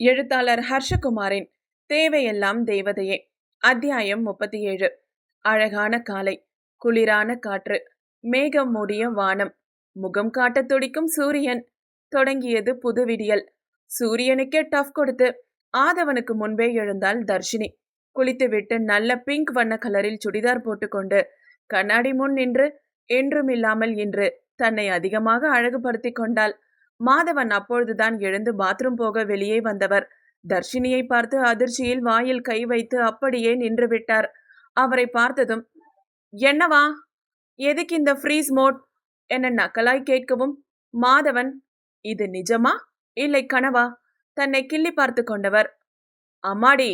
எழுத்தாளர் ஹர்ஷகுமாரின் தேவையெல்லாம் தேவதையே. அத்தியாயம் 37. அழகான காலை, குளிரான காற்று, மேகம் மூடிய வானம், முகம் காட்ட துடிக்கும் சூரியன். தொடங்கியது புது விடியல். சூரியனுக்கே டஃப் கொடுத்து ஆதவனுக்கு முன்பே எழுந்தாள் தர்ஷினி. குளித்துவிட்டு நல்ல பிங்க் வண்ண கலரில் சுடிதார் போட்டுக்கொண்டு கண்ணாடி முன் நின்று என்றுமில்லாமல் இன்று தன்னை அதிகமாக அழகுபடுத்தி கொண்டாள். மாதவன் அப்பொழுதுதான் எழுந்து பாத்ரூம் போக வெளியே வந்தவர் தர்ஷினியை பார்த்து அதிர்ச்சியில் வாயில் கை வைத்து அப்படியே நின்று விட்டார். அவரை பார்த்ததும், என்னவா, எதுக்கு இந்த ஃப்ரீஸ் மோட் என நக்கலாய் கேட்கவும், மாதவன், இது நிஜமா இல்லை கனவா தன்னை கிள்ளி பார்த்து கொண்டவர், அம்மாடி,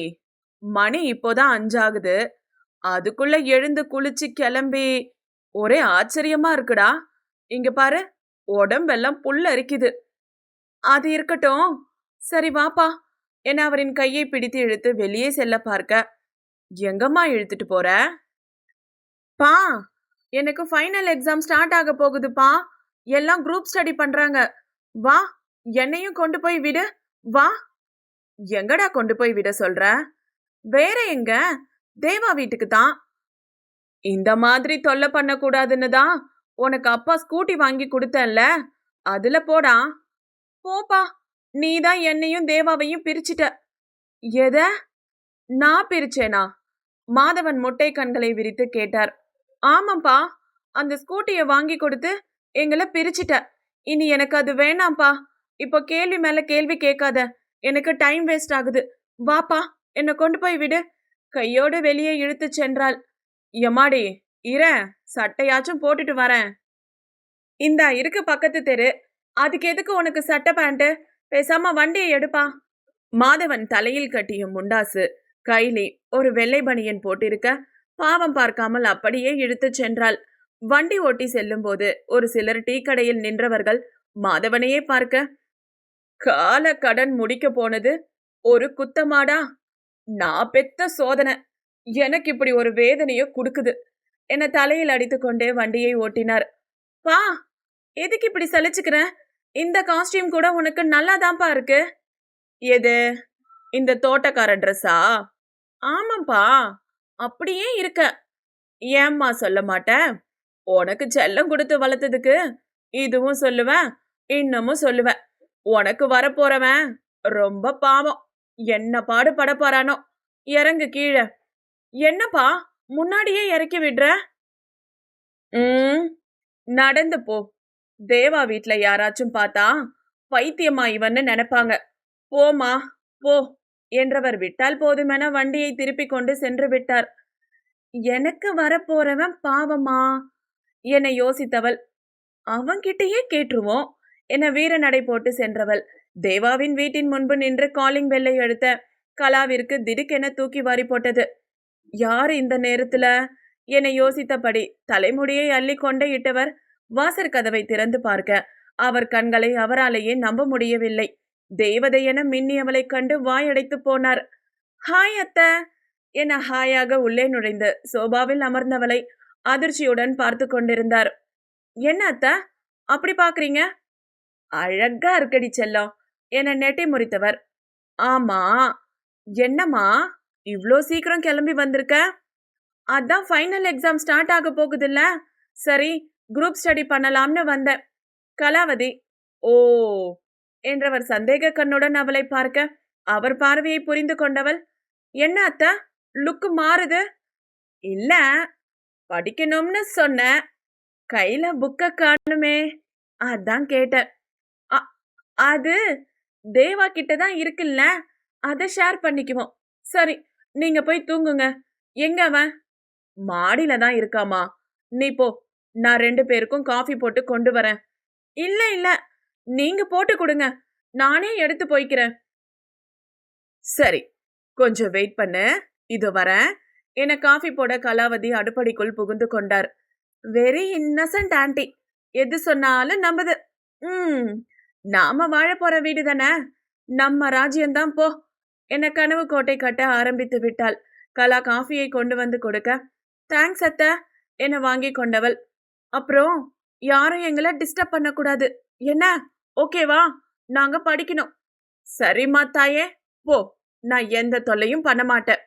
மணி இப்போதான் 5 ஆகுது, அதுக்குள்ள எழுந்து குளிச்சு கிளம்பி, ஒரே ஆச்சரியமா இருக்குடா. இங்க பாரு, உடம்பெல்லாம் புல்லரிக்குது. அது இருக்கட்டும், சரி வாப்பா என அவரின் கையை பிடித்து இழுத்து வெளியே செல்ல பார்க்க, எங்கம்மா இழுத்துட்டு போற? பா, எனக்கு ஃபைனல் எக்ஸாம் ஸ்டார்ட் ஆக போகுதுப்பா. எல்லாம் குரூப் ஸ்டடி பண்றாங்க. வா, என்னையும் கொண்டு போய் விடு. வா. எங்கடா கொண்டு போய் விட சொல்ற? வேற எங்க? தேவா வீட்டுக்கு தான். இந்த மாதிரி தொல்லை பண்ண கூடாதுன்னு தான் உனக்கு அப்பா ஸ்கூட்டி வாங்கி கொடுத்தேன்ல, அதுல போடா. போப்பா, நீதான் என்னையும் தேவாவையும் பிரிச்சிட்ட. எத? நான் பிரிச்சேனா? மாதவன் முட்டை கண்களை விரித்து கேட்டார். ஆமாப்பா, அந்த ஸ்கூட்டிய வாங்கி கொடுத்து எங்களை பிரிச்சிட்ட. இனி எனக்கு அது வேணாம்ப்பா. இப்போ கேள்வி மேல கேள்வி கேட்காத, எனக்கு டைம் வேஸ்ட் ஆகுது. வாப்பா, என்னை கொண்டு போய் விடு. கையோடு வெளியே இழுத்து சென்றாள். எம்மாடி, சட்டையாச்சும் போட்டுட்டு வரேன். இந்தா இருக்கு பக்கத்து தெரு, அதுக்கு எதுக்கு உனக்கு சட்டை பேண்ட்? பேசாம வண்டியை எடுப்பா. மாதவன் தலையில் கட்டிய முண்டாசு, கைலி ஒரு வெள்ளை பனியன் போட்டிருக்க பாவம் பார்க்காமல் அப்படியே இழுத்து சென்றாள். வண்டி ஓட்டி செல்லும் போது ஒரு சிலர் டீ கடையில் நின்றவர்கள் மாதவனையே பார்க்க, கால கடன் முடிக்க போனது ஒரு குத்தமாடா, நான் பெத்த சோதனை, எனக்கு இப்படி ஒரு வேதனையோ குடுக்குது என தலையில் அடித்து கொண்டே வண்டியை ஓட்டினார். பா, எதுக்கு இப்படி சலிச்சுக்கிற? இந்த காஸ்டியூம் கூட உனக்கு நல்லாதான்ப்பா இருக்கு. எது? இந்த தோட்டக்கார ட்ரெஸ்ஸா? ஆமாப்பா, அப்படியே இருக்க. ஏம்மா சொல்ல மாட்டேன்? உனக்கு செல்லம் கொடுத்து வளர்த்ததுக்கு இதுவும் சொல்லுவேன், இன்னமும் சொல்லுவேன். உனக்கு வரப்போறவன் ரொம்ப பாவம், என்ன பாடு பட போறானோ. இறங்கு கீழே. என்னப்பா முன்னாடியே இறக்கி விடுற? நடந்து போ. தேவா வீட்ல யாராச்சும் பார்த்தா பைத்தியமா இவன்னு நினைப்பாங்க. போமா போ என்றவர் விட்டால் போதுமென வண்டியை திருப்பி கொண்டு சென்று விட்டார். எனக்கு வரப்போறவன் பாவமா என யோசித்தவள், அவன்கிட்டயே கேட்டுருவோம் என வீர நடை போட்டு சென்றவள் தேவாவின் வீட்டின் முன்பு நின்று காலிங் பெல்லை அழுத்த கலாவிற்கு திடுக்கென தூக்கி வாரி போட்டது. யார் இந்த நேரத்துல என யோசித்தபடி தலைமுடியை அள்ளி கொண்டே இட்டவர் வாசற் கதவை திறந்து பார்க்க அவர் கண்களை அவராலேயே நம்ப முடியவில்லை. தேவதை என மின்னியவளைக் கண்டு வாயடைத்து போனார். ஹாய் அத்த என ஹாயாக உள்ளே நுழைந்து சோபாவில் அமர்ந்தவளை அதிர்ச்சியுடன் பார்த்து கொண்டிருந்தார். என்ன அத்த அப்படி பாக்குறீங்க? அழகா இருக்கடி செல்லம் என நெட்டி முறித்தவர். ஆமா, என்னம்மா இவ்ளோ சீக்கிரம் கிளம்பி வந்திருக்க? அதான் ஃபைனல் எக்ஸாம் ஸ்டார்ட் ஆக போகுதுல்ல, சரி குரூப் ஸ்டடி பண்ணலாம்னு வந்தேன். கலாவதி, ஓ என்றவர் சந்தேக கண்ணுடன் அவளை பார்க்க அவர் பார்வையை புரிந்து கொண்டவள், என்ன அத்தா லுக்கு மாறுது? இல்ல, படிக்கணும்னு சொன்ன, கையில புக்க காணுமே, அதான் கேட்டேன். அது தேவா கிட்டதான் இருக்குல்ல, அதை ஷேர் பண்ணிக்குவோம். சரி, நீங்க போய் தூங்குங்க. எங்க அவன்? மாடியில தான் இருக்காமா. நீ போ, நான் 2 பேருக்கும் காஃபி போட்டு கொண்டு வரேன். இல்ல இல்ல, நீங்க போட்டு கொடுங்க, நானே எடுத்து போய்க்கிறேன். சரி, கொஞ்சம் வெயிட் பண்ணு, இது வரேன் என காஃபி போட கலாவதி அடுப்படிக்குள் புகுந்து கொண்டார். வெரி இன்னசென்ட் ஆன்டி, எது சொன்னாலும் நம்புது. நாம வாழ போற வீடு தானே, நம்ம ராஜ்யம்தான் போ என கனவு கோட்டை கட்ட ஆரம்பித்து விட்டாள். கலா காஃபியை கொண்டு வந்து கொடுக்க, தேங்க்ஸ் அத்த என வாங்கி கொண்டவள், அப்புறம் யாரும் எங்களை டிஸ்டர்ப் பண்ணக்கூடாது என்ன, ஓகேவா? நாங்க படிக்கணும். சரிம்மா தாயே, போ. நான் எந்த தொல்லையும் பண்ண மாட்டேன்.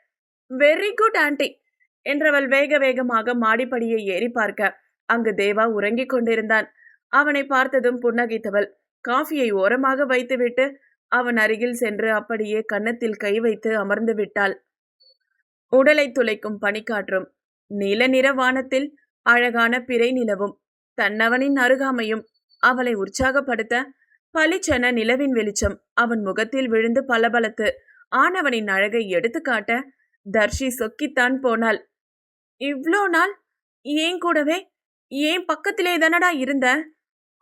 வெரி குட் ஆன்ட்டி என்றவள் வேக வேகமாக மாடிப்படியை ஏறி பார்க்க அங்கு தேவா உறங்கிக் கொண்டிருந்தான். அவனை பார்த்ததும் புன்னகைத்தவள் காஃபியை ஓரமாக வைத்துவிட்டு அவன் அருகில் சென்று அப்படியே கன்னத்தில் கை வைத்து அமர்ந்து விட்டாள். உடலை துளைக்கும் பனிக்காற்றும் நீல நிற வானத்தில் அழகான பிறை நிலவும் தன்னவனின் அருகாமையும் அவளை உற்சாகப்படுத்த பளிச்சென நிலவின் வெளிச்சம் அவன் முகத்தில் விழுந்து பளபளத்து ஆனவனின் அழகை எடுத்து காட்ட தர்ஷி சொக்கித்தான் போனாள். இவ்ளோ நாள் ஏன் கூடவே ஏன் பக்கத்திலே தானடா இருந்த?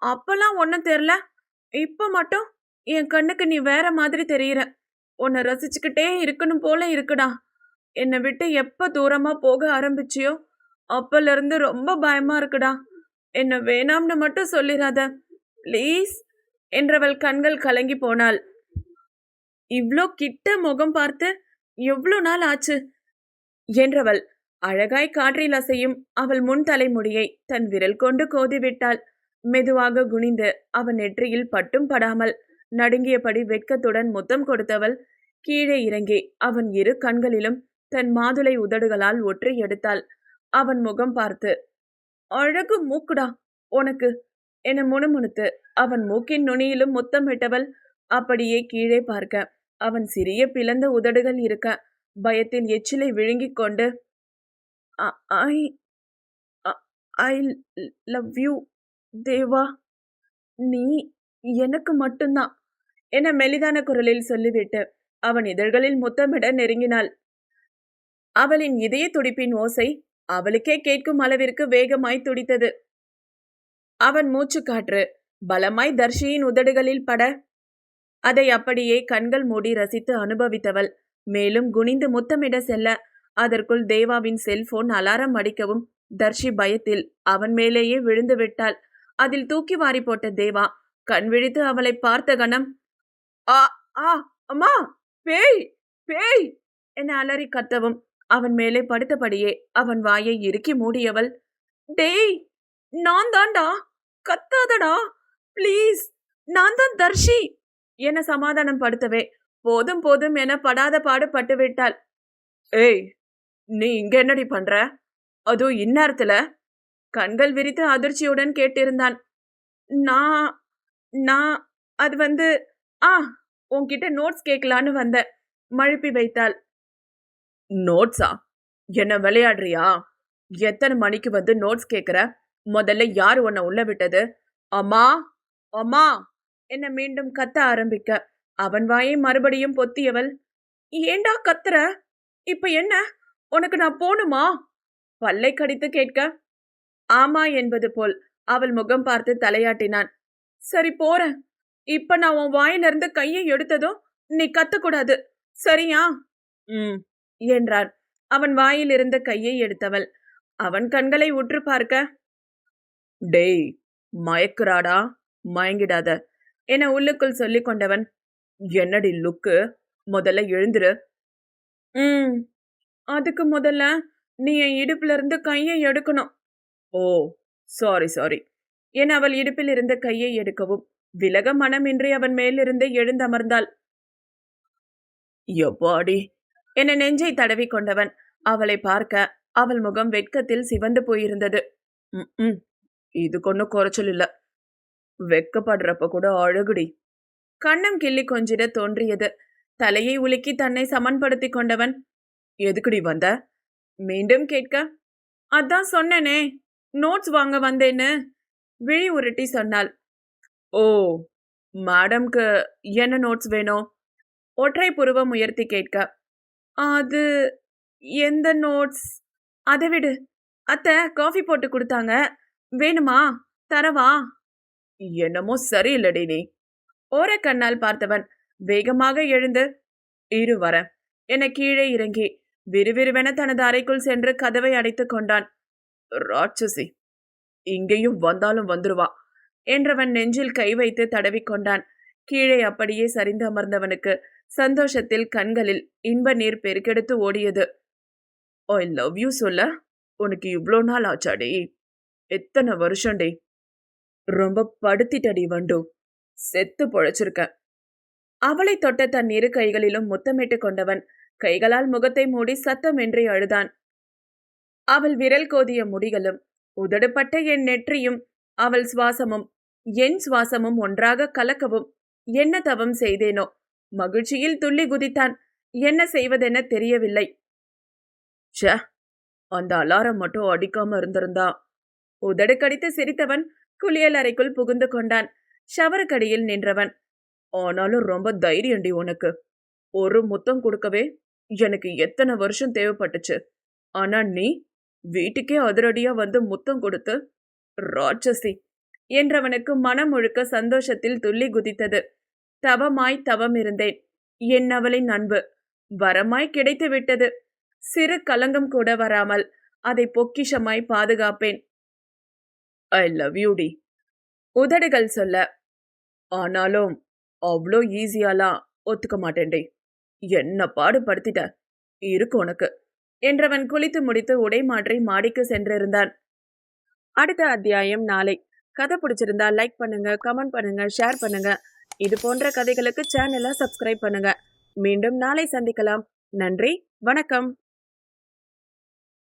அப்பெல்லாம் ஒன்னும் தெரியல. இப்ப மட்டும் என் கண்ணுக்கு நீ வேற மாதிரி தெரியுற. உன்னை ரசிச்சுக்கிட்டே இருக்கணும் போல இருக்குடா. என்னை விட்டு எப்ப தூரமா போக ஆரம்பிச்சியோ அப்பல இருந்து ரொம்ப பயமா இருக்குடா. என்ன வேணாம்னு மட்டும் சொல்லிராத ப்ளீஸ் என்றவள் கண்கள் கலங்கி போனாள். இவ்ளோ கிட்ட முகம் பார்த்து எவ்வளோ நாள் ஆச்சு என்றவள் அழகாய் காற்றில் அசையும் அவள் முன் தலைமுடியை தன் விரல் கொண்டு கோதிவிட்டாள். மெதுவாக குனிந்து அவன் நெற்றியில் பட்டும் படாமல் நடுங்கியபடி வெட்கத்துடன் முத்தம் கொடுத்தவள் கீழே இறங்கி அவன் இரு கண்களிலும் தன் மாதுளை உதடுகளால் ஒற்றி எடுத்தாள். அவன் முகம் பார்த்து அழகு மூக்குடா உனக்கு என முணுமுணுத்து அவன் மூக்கின் நுனியிலும் முத்தமிட்டவள் அப்படியே கீழே பார்க்க அவன் சிறிய பிளந்த உதடுகள் இருக்க பயத்தில் எச்சிலை விழுங்கிக் கொண்டு ஐ ஐ லவ் யூ தேவா, நீ எனக்கு மட்டும்தான் என மெலிதான குரலில் சொல்லிவிட்டு அவன் இதழ்களில் முத்தமிட நெருங்கினாள். அவளின் இதய துடிப்பின் ஓசை அவளுக்கே கேட்கும் அளவிற்கு வேகமாய் துடித்தது. அவன் மூச்சு காற்று பலமாய் தர்ஷியின் உதடுகளில் பட அதை அப்படியே கண்கள் மூடி ரசித்து அனுபவித்தவள் மேலும் குனிந்து முத்தமிட செல்ல அதற்குள் தேவாவின் செல்போன் அலாரம் அடிக்கவும் தர்ஷி பயத்தில் அவன் மேலேயே விழுந்து விட்டாள். அதில் தூக்கி வாரி போட்ட தேவா கண் விழித்து அவளை பார்த்த கணம் ஆ ஆ அம்மா பேய் பேய் என அலறி கத்தவும் அவன் மேலே படுத்தபடியே அவன் வாயை இறுக்கி மூடியவள் டேய் நான் தான்டா, கத்தாதடா ப்ளீஸ், நான் தான் தர்ஷி என சமாதானம் படுத்தவே போதும் போதும் என படாத பாடு பட்டு விட்டாள். ஏய், நீ இங்க என்னடி பண்ற? அதோ இந்நேரத்துல கண்கள் விரித்து அதிர்ச்சியுடன் கேட்டிருந்தான். நான் நான் அது வந்து உன்கிட்ட நோட்ஸ் கேட்கலான்னு வந்த மழுப்பி வைத்தாள். நோட்ஸா? என்ன விளையாடுறியா? எத்தனை மணிக்கு வந்து நோட்ஸ் கேட்குற? முதல்ல யார் உன்னை உள்ள விட்டது? அம்மா அம்மா என்ன மீண்டும் கத்த ஆரம்பிக்க அவன் வாயை மறுபடியும் பொத்தியவள் ஏண்டா கத்துற? இப்ப என்ன உனக்கு நான் போணுமா? பல்லை கடித்து கேட்க ஆமா என்பது போல் அவள் முகம் பார்த்து தலையாட்டினான். சரி போறேன். இப்ப நான் உன் வாயிலிருந்து கையை எடுத்ததும் நீ கத்தக்கூடாது, சரியா? என்றான். அவன் வாயில் இருந்த கையை எடுத்தவள் அவன் கண்களை உற்று பார்க்க டேய் மயக்குறாடா, மயங்கிடாத என உள்ளுக்குள் சொல்லிக் கொண்டவன் என்னடி லுக்கு, முதல்ல எழுந்துரு. அதுக்கு முதல்ல நீ என் இடுப்புல இருந்து கையை எடுக்கணும். ஓ சாரி சாரி என அவள் இடுப்பில் இருந்த கையை எடுக்கவும் விலக மனமின்றி அவன் மேலிருந்து எழுந்தமர்ந்தாள். எப்பாடி என நெஞ்சை தடவி கொண்டவன் அவளை பார்க்க அவள் முகம் வெட்கத்தில் சிவந்து போயிருந்தது. இது கொன்னும் குறைச்சல் இல்ல, வெக்கப்படுறப்ப கூட அழகுடி. கண்ணம் கிள்ளி கொஞ்சிட தோன்றியது. தலையை உலுக்கி தன்னை சமன்படுத்தி கொண்டவன் எதுக்குடி வந்த? மீண்டும் கேட்க அதான் சொன்னனே நோட்ஸ் வாங்க வந்தேன்னு விழி உருட்டி சொன்னாள். ஓ, மேடம்க்கு என்ன நோட்ஸ் வேணும்? ஒற்றை புருவம் உயர்த்தி கேட்க அது எந்த நோட்ஸ்? அதை விடு, அத்தை காஃபி போட்டு கொடுத்தாங்க, வேணுமா? தரவா? என்னமோ சரியில்லடி நீ. ஓர கண்ணால் பார்த்தவன் வேகமாக எழுந்து இரு வர என கீழே இறங்கி விறுவிறுவென தனது அறைக்குள் சென்று கதவை அடைத்து கொண்டான். ராட்சசி, இங்கேயும் வந்தாலும் வந்துருவா என்றவன் நெஞ்சில் கை வைத்து தடவி கொண்டான். கீழே அப்படியே சரிந்து அமர்ந்தவனுக்கு சந்தோஷத்தில் கண்களில் இன்ப நீர் பெருக்கெடுத்து ஓடியது. ஐ லவ் யூ சொல்ல உனக்கு இவ்வளோ நாள் ஆச்சாடி? எத்தனை வருஷம்டி? ரொம்ப படுத்திட்டடி வண்டு, செத்து பொழைச்சிருக்க. அவளை தொட்ட தன் இரு கைகளிலும் முத்தமிட்டு கொண்டவன் கைகளால் முகத்தை மூடி சத்தமின்றி அழுதான். அவள் விரல் கோதிய முடிகளும் உதடுபட்ட என் நெற்றியும் அவள் சுவாசமும் என் சுவாசமும் ஒன்றாக கலக்கவும் என்ன தவம் செய்தேனோ. மகிழ்ச்சியில் துள்ளி குதித்தான். என்ன செய்வதென தெரியவில்லை. ச்சே, அந்த அலாரம் மட்டும் அடிக்காம இருந்திருந்தா. உதடு கடித்து சிரித்தவன் குளியல் அறைக்குள் புகுந்து கொண்டான். ஷவருக்கடியில் நின்றவன், ஆனாலும் ரொம்ப தைரியண்டி உனக்கு. ஒரு முத்தம் கொடுக்கவே எனக்கு எத்தனை வருஷம் தேவைப்பட்டுச்சு. ஆனா நீ வீட்டுக்கே அதிரடியா வந்து முத்தம் கொடுத்து ராட்சசி என்றவனுக்கு மனம் முழுக்க சந்தோஷத்தில் துள்ளி குதித்தது. தவமாய் தவம் இருந்தேன். என் அவளின் அன்பு வரமாய் கிடைத்து விட்டது. சிறு கலங்கம் கூட வராமல் அதை பொக்கிஷமாய் பாதுகாப்பேன். ஐ லவ் யூ டி. உதடுகள் சொல்ல, ஆனாலும் அவ்வளோ ஈஸியாலாம் ஒத்துக்க மாட்டேன்டே. என்ன பாடுபடுத்திட்ட இருக்கு உனக்கு என்றவன் குளித்து முடித்து உடை மாற்றி மாடிக்கு சென்றிருந்தான். அடுத்த அத்தியாயம் நாளை. கதை பிடிச்சிருந்தா லைக் பண்ணுங்க, கமெண்ட் பண்ணுங்க, ஷேர் பண்ணுங்க. இது போன்ற கதைகளுக்கு சேனலை சப்ஸ்கிரைப் பண்ணுங்க. மீண்டும் நாளை சந்திக்கலாம். நன்றி, வணக்கம்.